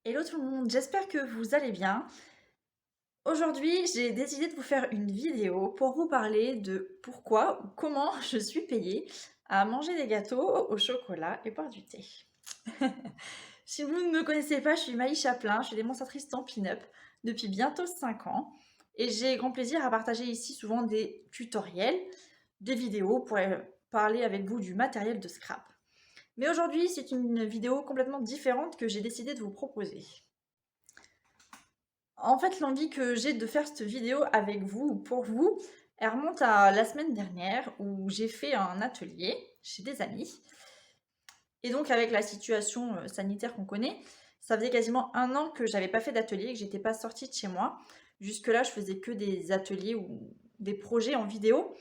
Hello tout le monde, j'espère que vous allez bien. Aujourd'hui, j'ai décidé de vous faire une vidéo pour vous parler de pourquoi ou comment je suis payée à manger des gâteaux au chocolat et boire du thé. Si vous ne me connaissez pas, je suis Maï Chaplin, je suis démonstratrice Stampin' Up depuis bientôt 5 ans et j'ai grand plaisir à partager ici souvent des tutoriels, des vidéos pour parler avec vous du matériel de scrap. Mais aujourd'hui, c'est une vidéo complètement différente que j'ai décidé de vous proposer. En fait, l'envie que j'ai de faire cette vidéo avec vous ou pour vous, elle remonte à la semaine dernière où j'ai fait un atelier chez des amis. Et donc, avec la situation sanitaire qu'on connaît, ça faisait quasiment 1 an que j'avais pas fait d'atelier, que j'étais pas sortie de chez moi. Jusque-là, je faisais que des ateliers ou des projets en vidéo.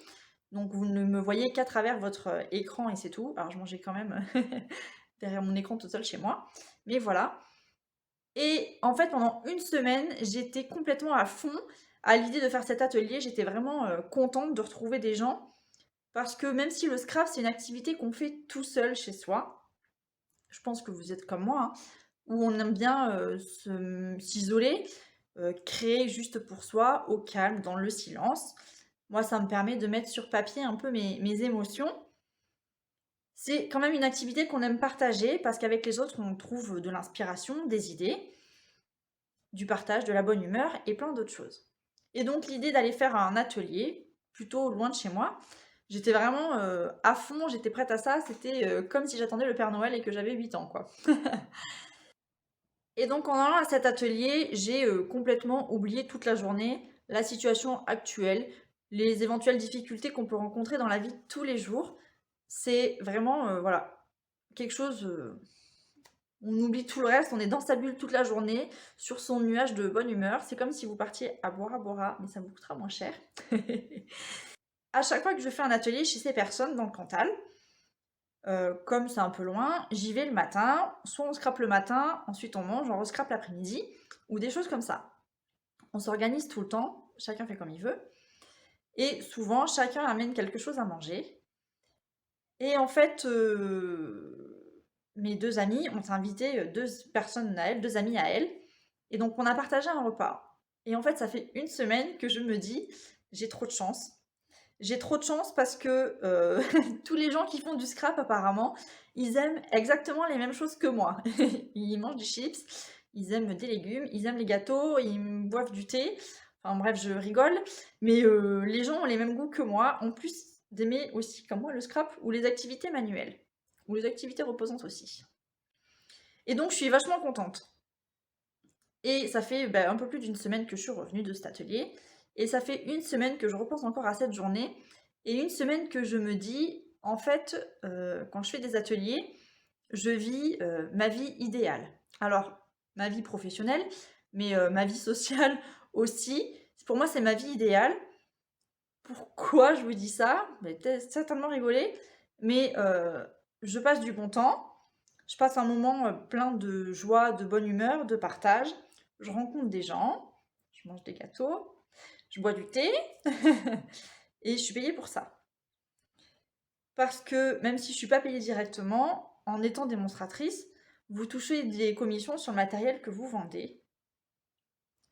Donc, vous ne me voyez qu'à travers votre écran et c'est tout. Alors, je mangeais quand même derrière mon écran toute seule chez moi. Mais voilà. Et en fait, pendant une semaine, j'étais complètement à fond à l'idée de faire cet atelier. J'étais vraiment contente de retrouver des gens. Parce que même si le scrap, c'est une activité qu'on fait tout seul chez soi, je pense que vous êtes comme moi, hein, où on aime bien s'isoler, créer juste pour soi, au calme, dans le silence. Moi, ça me permet de mettre sur papier un peu mes émotions. C'est quand même une activité qu'on aime partager parce qu'avec les autres, on trouve de l'inspiration, des idées, du partage, de la bonne humeur et plein d'autres choses. Et donc l'idée d'aller faire un atelier, plutôt loin de chez moi, j'étais vraiment à fond, j'étais prête à ça, c'était comme si j'attendais le Père Noël et que j'avais 8 ans, quoi. Et donc en allant à cet atelier, j'ai complètement oublié toute la journée la situation actuelle, les éventuelles difficultés qu'on peut rencontrer dans la vie de tous les jours. C'est vraiment, voilà, quelque chose, on oublie tout le reste, on est dans sa bulle toute la journée, sur son nuage de bonne humeur. C'est comme si vous partiez à Bora Bora, mais ça vous coûtera moins cher. À chaque fois que je fais un atelier chez ces personnes dans le Cantal, comme c'est un peu loin, j'y vais le matin, soit on scrape le matin, ensuite on mange, on rescrape l'après-midi, ou des choses comme ça. On s'organise tout le temps, chacun fait comme il veut, et souvent chacun amène quelque chose à manger. Et en fait, mes 2 amies ont invité, 2 personnes à elles, 2 amies à elles, et donc on a partagé un repas. Et en fait, ça fait une semaine que je me dis: «J'ai trop de chance». J'ai trop de chance parce que, tous les gens qui font du scrap apparemment, ils aiment exactement les mêmes choses que moi. Ils mangent des chips, ils aiment des légumes, ils aiment les gâteaux, ils boivent du thé. Enfin bref, je rigole, mais les gens ont les mêmes goûts que moi, en plus d'aimer aussi, comme moi, le scrap ou les activités manuelles, ou les activités reposantes aussi. Et donc je suis vachement contente. Et ça fait, un peu plus d'une semaine que je suis revenue de cet atelier et ça fait une semaine que je repense encore à cette journée et une semaine que je me dis: «En fait, quand je fais des ateliers, je vis, ma vie idéale». Alors, ma vie professionnelle, mais ma vie sociale aussi. Pour moi, c'est ma vie idéale. Pourquoi je vous dis ça? Vous allez peut-être certainement rigoler, mais je passe du bon temps. Je passe un moment plein de joie, de bonne humeur, de partage. Je rencontre des gens, je mange des gâteaux, je bois du thé et je suis payée pour ça. Parce que même si je ne suis pas payée directement, en étant démonstratrice, vous touchez des commissions sur le matériel que vous vendez.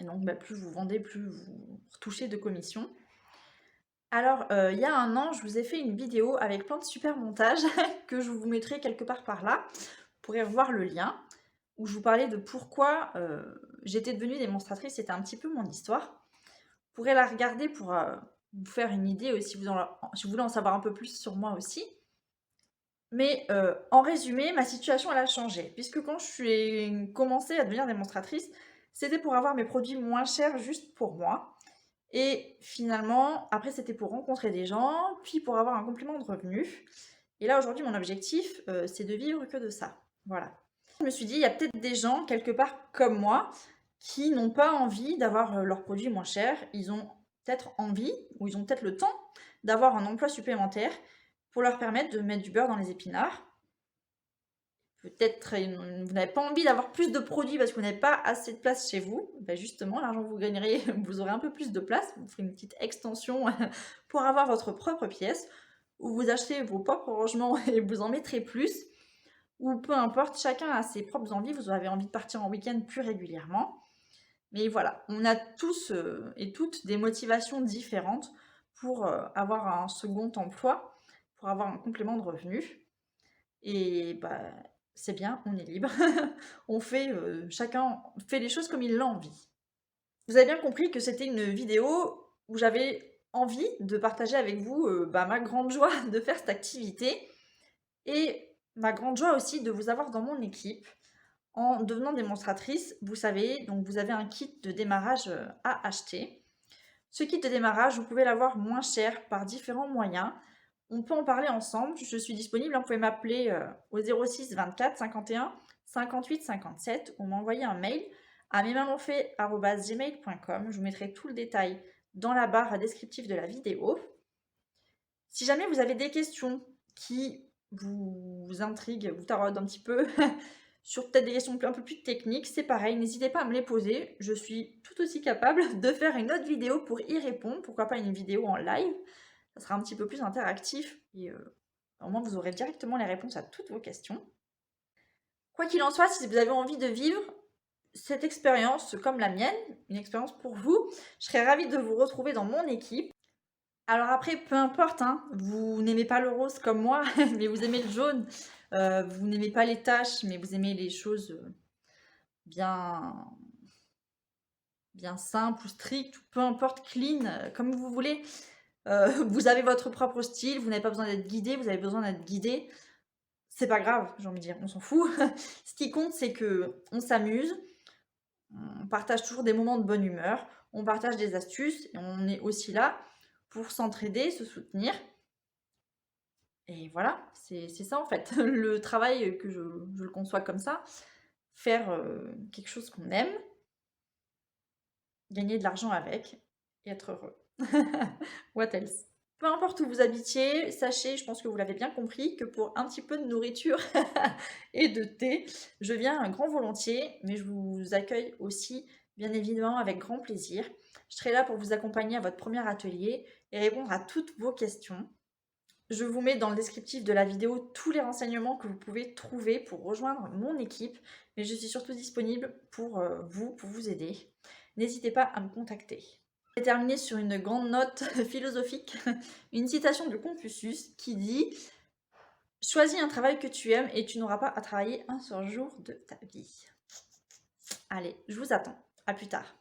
Et donc, plus vous vendez, plus vous touchez de commissions. Alors, il y a 1 an, je vous ai fait une vidéo avec plein de super montages que je vous mettrai quelque part par là. Vous pourrez revoir le lien, où je vous parlais de pourquoi j'étais devenue démonstratrice. C'était un petit peu mon histoire. Vous pourrez la regarder pour vous faire une idée aussi, si vous voulez en savoir un peu plus sur moi aussi. Mais en résumé, ma situation, elle a changé. Puisque quand je suis commencé à devenir démonstratrice, c'était pour avoir mes produits moins chers juste pour moi. Et finalement, après, c'était pour rencontrer des gens, puis pour avoir un complément de revenus. Et là, aujourd'hui, mon objectif, c'est de vivre que de ça. Voilà. Je me suis dit, il y a peut-être des gens, quelque part comme moi, qui n'ont pas envie d'avoir leurs produits moins chers. Ils ont peut-être envie, ou ils ont peut-être le temps, d'avoir un emploi supplémentaire pour leur permettre de mettre du beurre dans les épinards. Peut-être vous n'avez pas envie d'avoir plus de produits parce que vous n'avez pas assez de place chez vous. Ben justement, l'argent que vous gagnerez, vous aurez un peu plus de place. Vous ferez une petite extension pour avoir votre propre pièce où vous achetez vos propres rangements et vous en mettrez plus. ou peu importe, chacun a ses propres envies. Vous avez envie de partir en week-end plus régulièrement. Mais voilà, on a tous et toutes des motivations différentes pour avoir un second emploi, pour avoir un complément de revenus. Et bah, c'est bien, on est libre. On fait, chacun fait les choses comme il l'a envie. Vous avez bien compris que c'était une vidéo où j'avais envie de partager avec vous ma grande joie de faire cette activité et ma grande joie aussi de vous avoir dans mon équipe en devenant démonstratrice. Vous savez, donc vous avez un kit de démarrage à acheter. Ce kit de démarrage, vous pouvez l'avoir moins cher par différents moyens. On peut en parler ensemble. Je suis disponible. Vous pouvez m'appeler au 06 24 51 58 57 ou m'envoyer un mail à mesmainlonfait@gmail.com. Je vous mettrai tout le détail dans la barre descriptive de la vidéo. Si jamais vous avez des questions qui vous intriguent, vous taraudent un petit peu, sur peut-être des questions un peu plus techniques, c'est pareil, n'hésitez pas à me les poser. Je suis tout aussi capable de faire une autre vidéo pour y répondre. Pourquoi pas une vidéo en live? Ça sera un petit peu plus interactif et au moins vous aurez directement les réponses à toutes vos questions. Quoi qu'il en soit, si vous avez envie de vivre cette expérience comme la mienne, une expérience pour vous, je serais ravie de vous retrouver dans mon équipe. Alors après, peu importe, hein, vous n'aimez pas le rose comme moi, mais vous aimez le jaune. Vous n'aimez pas les taches, mais vous aimez les choses bien, bien simples ou strictes, ou peu importe, clean, comme vous voulez. Vous avez votre propre style, vous n'avez pas besoin d'être guidé, vous avez besoin d'être guidé. C'est pas grave, j'ai envie de dire, on s'en fout. Ce qui compte, c'est que on s'amuse, on partage toujours des moments de bonne humeur, on partage des astuces, et on est aussi là pour s'entraider, se soutenir. Et voilà, c'est ça en fait, le travail que je le conçois comme ça. Faire quelque chose qu'on aime, gagner de l'argent avec et être heureux. What else? Peu importe où vous habitiez, sachez, je pense que vous l'avez bien compris, que pour un petit peu de nourriture et de thé, je viens un grand volontiers, mais je vous accueille aussi, bien évidemment, avec grand plaisir. Je serai là pour vous accompagner à votre premier atelier et répondre à toutes vos questions. Je vous mets dans le descriptif de la vidéo tous les renseignements que vous pouvez trouver pour rejoindre mon équipe, mais je suis surtout disponible pour vous aider. N'hésitez pas à me contacter. Je vais terminer sur une grande note philosophique, une citation de Confucius qui dit « Choisis un travail que tu aimes et tu n'auras pas à travailler un seul jour de ta vie. » Allez, je vous attends. À plus tard.